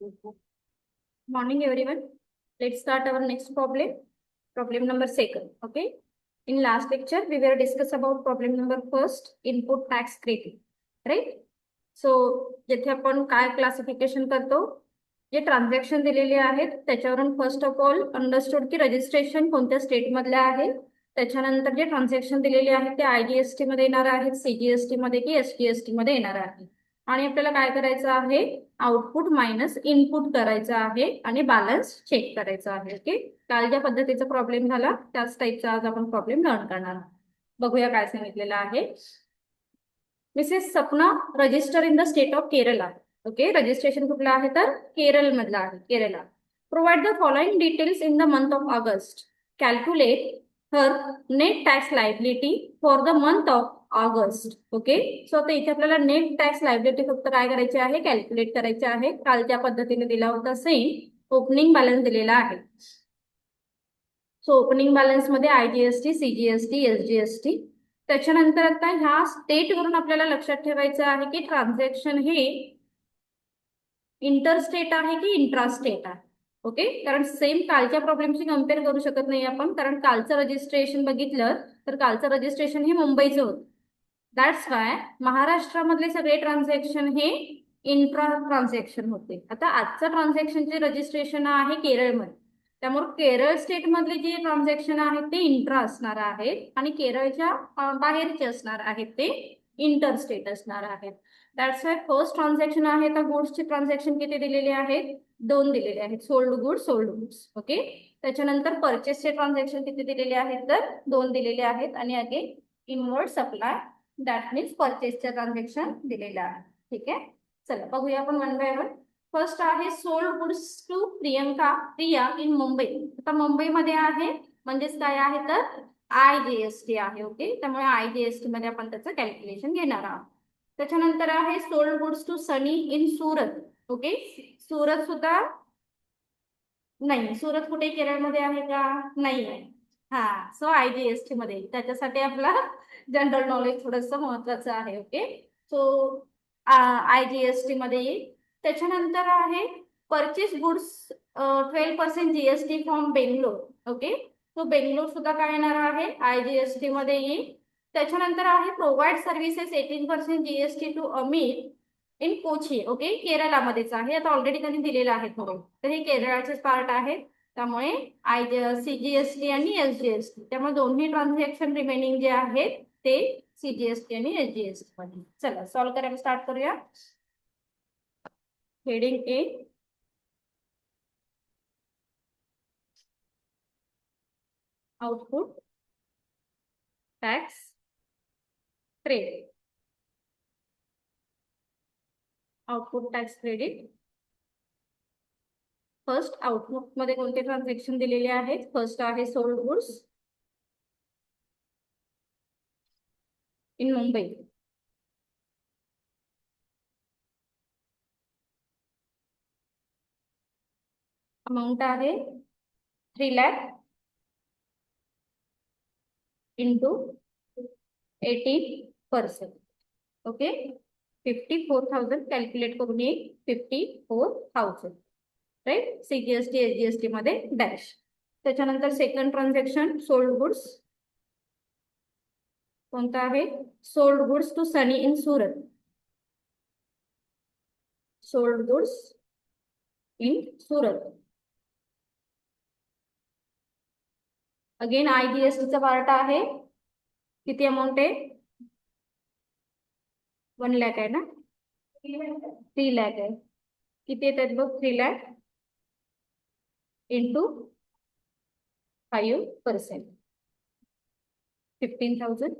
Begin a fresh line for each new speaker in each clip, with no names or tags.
Morning, everyone. Let's start our next problem. Problem number second. Okay. In last lecture, we were discuss about problem number first, input tax credit. Right? So, जेथे आपण काय classification करतो, जे transaction दिलेले आहेत त्याच्यावरून first of all understood की registration कोणत्या स्टेट मधले आहे, त्याच्यानंतर जे ट्रान्झॅक्शन दिलेले आहेत ते IGST मध्ये येणार आहेत, CGST मध्ये की SGST मध्ये येणार आहे. आणि आपल्याला काय करायचं आहे, आउटपुट मायनस इनपुट करायचं आहे आणि बॅलन्स चेक करायचा आहे. ओके, काल ज्या पद्धतीचा प्रॉब्लेम झाला त्याच टाईपचा आज आपण प्रॉब्लेम लर्न करणार आहोत. बघूया काय सांगितलेलं आहे. Mrs Sapna register in the state of Kerala. Okay, registration कुठलं आहे तर केरळ मधलं आहे, Kerala. Provide the following details in the month of August. Calculate her net tax liability for the month of August. Okay, so आता इथे आपल्याला नेट टॅक्स लायबिलिटी फक्त काय करायची आहे, कॅल्क्युलेट करायची आहे. काल ज्या पद्धतीने दिला होता सेम ओपनिंग बॅलन्स दिलेला आहे. सो ओपनिंग बॅलन्स मध्ये IGST, CGST, SGST. त्याच्यानंतर आता ह्या स्टेट वरून आपल्याला लक्षात ठेवायचं आहे की ट्रान्झॅक्शन हे इंटरस्टेट आहे की इंट्रास्टेट आहे. ओके, कारण सेम कालच्या प्रॉब्लेमशी कम्पेअर करू शकत नाही आपण, कारण कालचं रजिस्ट्रेशन बघितलं तर कालचं रजिस्ट्रेशन हे मुंबईचं होतं. दॅट्स वाय महाराष्ट्रामधले सगळे ट्रान्झॅक्शन हे इंट्रा ट्रान्झॅक्शन होते. आता आजचं ट्रान्झॅक्शनचे रजिस्ट्रेशन आहे केरळमध्ये, त्यामुळे केरळ स्टेट मधले जे ट्रान्झॅक्शन आहेत ते इंट्रा असणार आहेत आणि केरळच्या बाहेरचे असणार आहेत ते इंटरस्टेट असणार आहेत. दॅट्स वाय फर्स्ट ट्रान्झॅक्शन आहे तर गुड्सचे ट्रान्झॅक्शन किती दिलेले आहेत, 2 दिलेले आहेत, sold goods, sold goods. Okay, त्याच्यानंतर परचेसचे ट्रान्झॅक्शन किती दिलेले आहेत तर 2 दिलेले आहेत आणि again inward supply that means परचेसचे ट्रान्झॅक्शन दिलेलं आहे. ठीक आहे, चला बघूया आपण वन बाय वन. फर्स्ट आहे sold goods to Priya in Mumbai. आता मुंबईमध्ये आहे म्हणजेच काय आहे तर IGST आहे. ओके, त्यामुळे IGST मध्ये आपण त्याचं कॅल्क्युलेशन घेणार आहोत. त्याच्यानंतर आहे sold goods to Sunny in Surat. Okay, Surat सुद्धा नाही, सुरत कुठे केरळमध्ये आहे का, नाही आहे. हा, सो IGST मध्ये, त्याच्यासाठी आपला जनरल नॉलेज थोडंसं महत्वाचं आहे. ओके, सो IGST मध्ये येईल. त्याच्यानंतर आहे purchase goods 12% GST from Bangalore. Okay, so Bangalore सुद्धा काय येणार आहे, IGST मध्ये येईल. त्याच्यानंतर आहे provide services 18% GST to Amir in Kochi. Okay, केरळमध्येच आहे, आता ऑलरेडी त्यांनी दिलेलं आहे थोडं, तर हे केरळचेच पार्ट आहे. त्यामुळे CGST आणि SGST, त्यामुळे दोन्ही ट्रान्झॅक्शन रिमेनिंग जे आहेत ते CGST आणि SGST मध्ये. चला सॉल्व्ह करायला स्टार्ट करूया. Heading A, output tax credit. Output tax credit. First output मध्ये कोणते ट्रान्झॅक्शन दिलेले आहेत, फर्स्ट आहे sold goods in Mumbai. Amount आहे 3 लाख इंटू 18%. ओके, 54,000 कॅल्क्युलेट करून येईल, 54,000 राईट. CGST SGST मध्ये डॅश. त्याच्यानंतर सेकंड ट्रान्झॅक्शन सोल्ड गुड्स कोणता आहे, sold goods to Sunny in Surat. Sold goods in Surat. Again IGST चा पार्ट आहे. किती अमाऊंट आहे, 1 लाख आहे ना, 3 लाख आहे. किती येतात बघ, 3 लाख इंटू 5%, 15,000.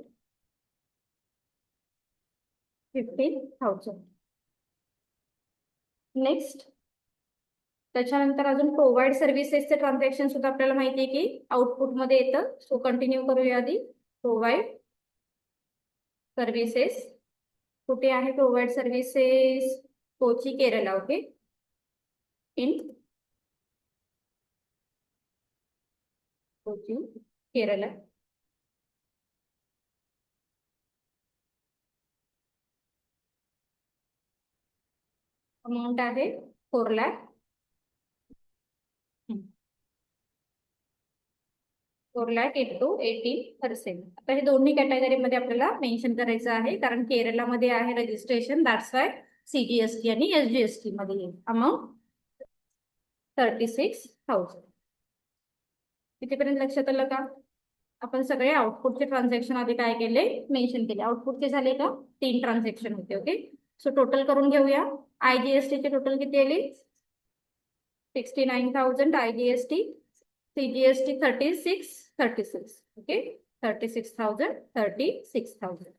15,000. नेक्स्ट, त्याच्यानंतर अजून प्रोव्हाइड सर्व्हिसेसचे ट्रान्झॅक्शन सुद्धा आपल्याला माहिती आहे की आउटपुट मध्ये येतं. सो कंटिन्यू करूया आधी. प्रोव्हाइड सर्व्हिसेस कुठे आहे, provide services Kochi Kerala. Okay, in Kochi Kerala. Amount आहे 4 लाख 4 लाख इंटू 18%. आता हे दोन्ही कॅटेगरीमध्ये आपल्याला मेन्शन करायचं आहे, कारण केरलामध्ये आहे रजिस्ट्रेशन, दॅट्स वाय CGST आणि SGST मध्ये येईल. अमाऊंट 36,000. कितीपर्यंत लक्षात आलं का? आपण सगळे आउटपुटचे ट्रान्झॅक्शन आधी काय केले, मेन्शन केले. आउटपुटचे झाले का? 3 ट्रान्झॅक्शन होते. ओके, सो टोटल करून घेऊया. IGST चे टोटल किती आले? 69,000 IGST, CGST 36. ओके, 36,000, 36,000.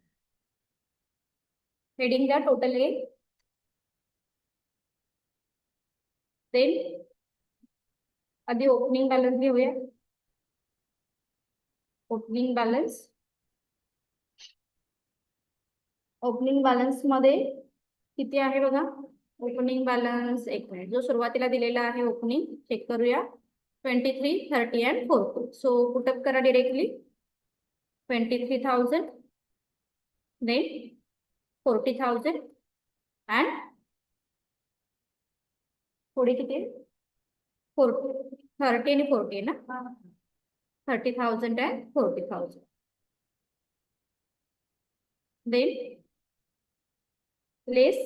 हेडिंग द्या टोटल आहे. देन आधी ओपनिंग बॅलन्स घेऊया. ओपनिंग बॅलन्स मध्ये किती आहे बघा. ओपनिंग बॅलन्स, एक मिनिट, जो सुरुवातीला दिलेला आहे ओपनिंग चेक करूया. 23, 30 अँड 40. सो पुटअप करा डिरेक्टली. 23,000, देन 40,000 अँड पुढे किती आहे? 30 आणि 40 ना. 30,000 and 40,000. Then less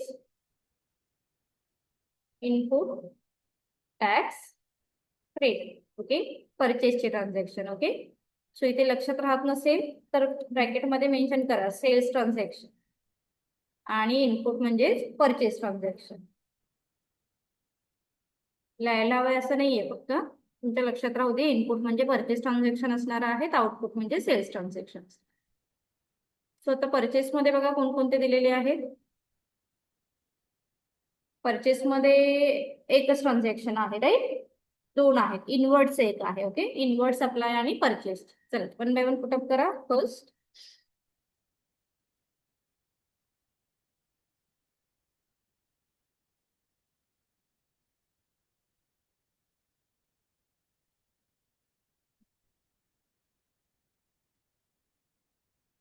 input tax rate. Okay, परचेसचे ट्रान्झॅक्शन. ओके, सो इथे लक्षात राहत नसेल तर ब्रॅकेटमध्ये मेन्शन करा सेल्स ट्रान्झॅक्शन आणि इनपुट म्हणजे परचेस ट्रान्झॅक्शन. लिहायला हवंय असं नाहीये, फक्त तुमच्या लक्षात राहू दे. इनपुट म्हणजे परचेस ट्रान्झॅक्शन असणार आहेत, आउटपुट म्हणजे सेल्स ट्रान्झॅक्शन. सो आता परचेस मध्ये बघा कोणकोणते दिलेले आहेत. परचेस मध्ये एकच ट्रान्झॅक्शन आहे, राईट. 2 आहेत. इनवर्डचं एक आहे. ओके, इनवर्ड सप्लाय आणि परचेस. चला 1 बाय 1 पुटअप करा. First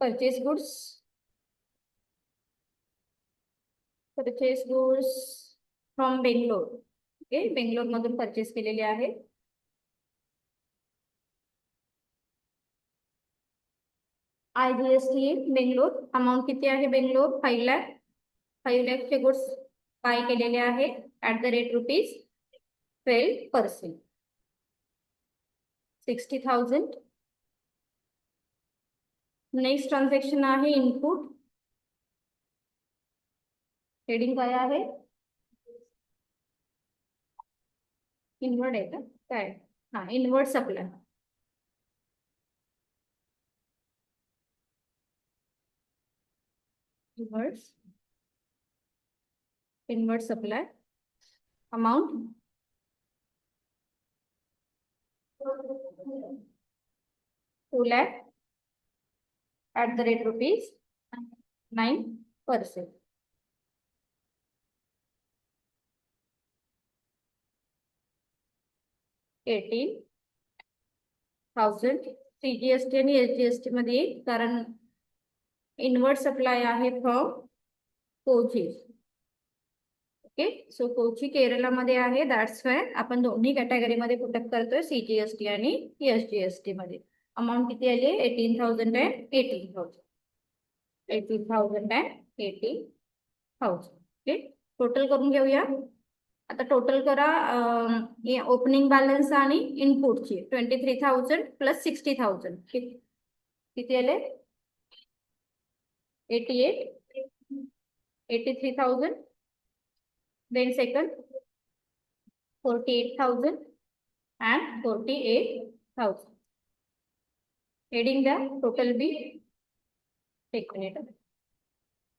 purchase goods from Bangalore. Okay, Bangalore मधून परचेस केलेले आहे. IGST बेंगलोर. अमाऊंट किती आहे बेंगलोर? 5 लाख. 5 लाखचे गुड्स बाय केलेले आहे at the rate ₹12%. 60,000. Next transaction आहे इनपुट. हेडिंग काय आहे? इनवर्ड आहे का काय? हा, inward supply. Inward supply amount 2 lakh at the rate ₹9%. $18,000 CGST आणि SGST मध्ये, कारण इनवर्ड सप्लाय आहे from Kochi. Okay, so Kochi केरलामध्ये आहे, दॅट्स वाय आपण दोन्ही कॅटेगरीमध्ये पुटअप करतोय, CGST आणि SGST मध्ये. अमाऊंट किती आली? 18,000 अँड 18,000. 18,000 अँड 18,000. ओके, टोटल करून घेऊया. आता टोटल करा ओपनिंग बॅलन्स आणि इनपुटची. 23,000 प्लस 60,000 किती आले? 88. 83,000. Then second 48,000 and 48,000. हेडिंग द्या टोटल बी. एक मिनिट,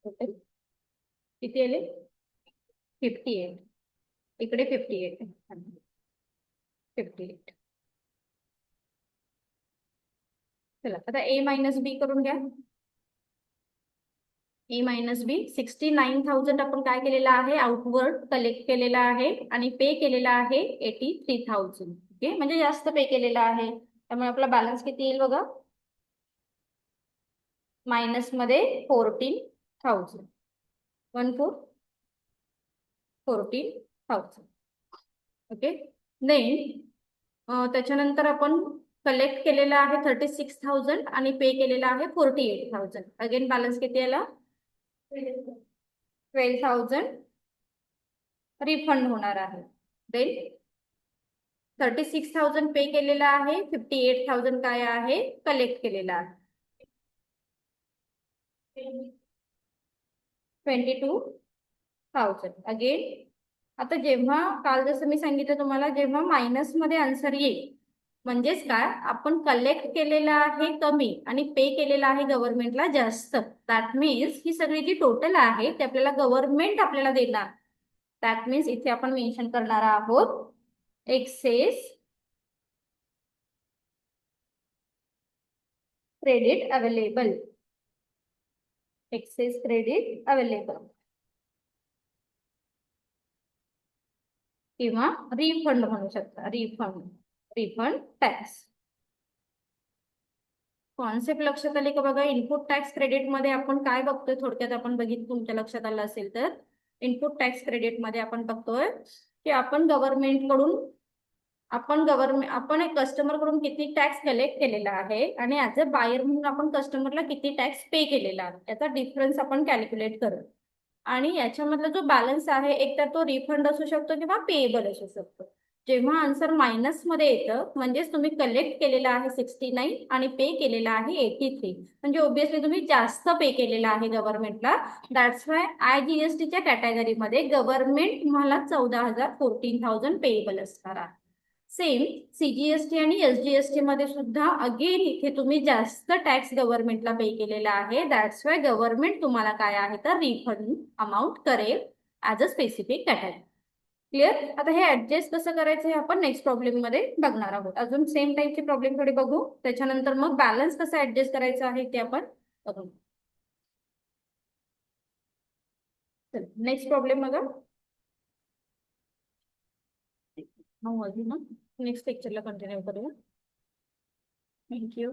टोटल किती आले? 58. इकडे 58. 58. चला आता A मायनस बी करून घ्या. A मायनस बी. 69,000 आपण काय केलेलं आहे? आउटवर्ड कलेक्ट केलेला आहे आणि पे केलेला आहे 83,000. ओके, म्हणजे जास्त पे केलेला आहे, त्यामुळे आपला बॅलन्स किती येईल बघा? मायनस मध्ये 14,000. 14,000. ओके, देन त्याच्यानंतर आपण कलेक्ट केलेला आहे 36,000 आणि पे केलेला आहे 48,000. अगेन बॅलन्स किती आला? 12,000 रिफंड होणार आहे. देन 36,000 पे केलेला आहे, 58,000 काय आहे? कलेक्ट केलेला आहे. 22,000. अगेन आता जेव्हा काल जसं मी सांगितलं तुम्हाला, जेव्हा मायनस मध्ये आन्सर येईल म्हणजेच काय, आपण कलेक्ट केलेला आहे कमी आणि पे केलेला आहे गव्हर्नमेंटला जास्त. दॅट मीन्स ही सगळी जी टोटल आहे ते आपल्याला गव्हर्नमेंट आपल्याला देणार. दॅट मीन्स इथे आपण मेन्शन करणार आहोत excess credit available. Excess credit available किंवा रिफंड म्हणू शकता. Refund tax. कॉन्सेप्ट लक्षात आली का बघा? इनपुट टॅक्स क्रेडिट मध्ये आपण काय बघतोय थोडक्यात आपण बघितलं, तुमच्या लक्षात आलं असेल तर, इनपुट टॅक्स क्रेडिट मध्ये आपण बघतोय की आपण आपण एक कस्टमर कडून किती टॅक्स कलेक्ट केलेला आहे आणि ऍज अ बायर म्हणून आपण कस्टमरला किती टॅक्स पे केलेला आहे याचा डिफरन्स आपण कॅल्क्युलेट करू. आणि याच्यामधला जो बॅलन्स आहे एक तर तो रिफंड असू शकतो किंवा पेएबल असू शकतो. जेव्हा आन्सर मायनस मध्ये येतं म्हणजेच तुम्ही कलेक्ट केलेला आहे 69 आणि पे केलेला आहे 83, म्हणजे ऑब्विसली तुम्ही जास्त पे केलेला आहे गव्हर्नमेंटला. दॅट्स वाय IGSTच्या कॅटेगरीमध्ये गव्हर्नमेंट तुम्हाला 14,000 पेएबल असणार आहे. सेम CGST आणि SGST मध्ये सुद्धा अगेन इथे तुम्ही जास्त टॅक्स गव्हर्नमेंटला पे केलेला आहे. दॅट्स वाय गव्हर्नमेंट तुम्हाला काय आहे तर रिफंड अमाऊंट करेल as a specific category. Clear? आता हे ऍडजस्ट कसं करायचं हे आपण नेक्स्ट प्रॉब्लेम मध्ये बघणार आहोत. अजून सेम टाईपचे प्रॉब्लेम थोडे बघू, त्याच्यानंतर मग बॅलन्स कसं ऍडजस्ट करायचं आहे ते आपण बघू. नेक्स्ट प्रॉब्लेम बघा. नेक्स्ट लेक्चरला कंटिन्यू करूया. थँक्यू.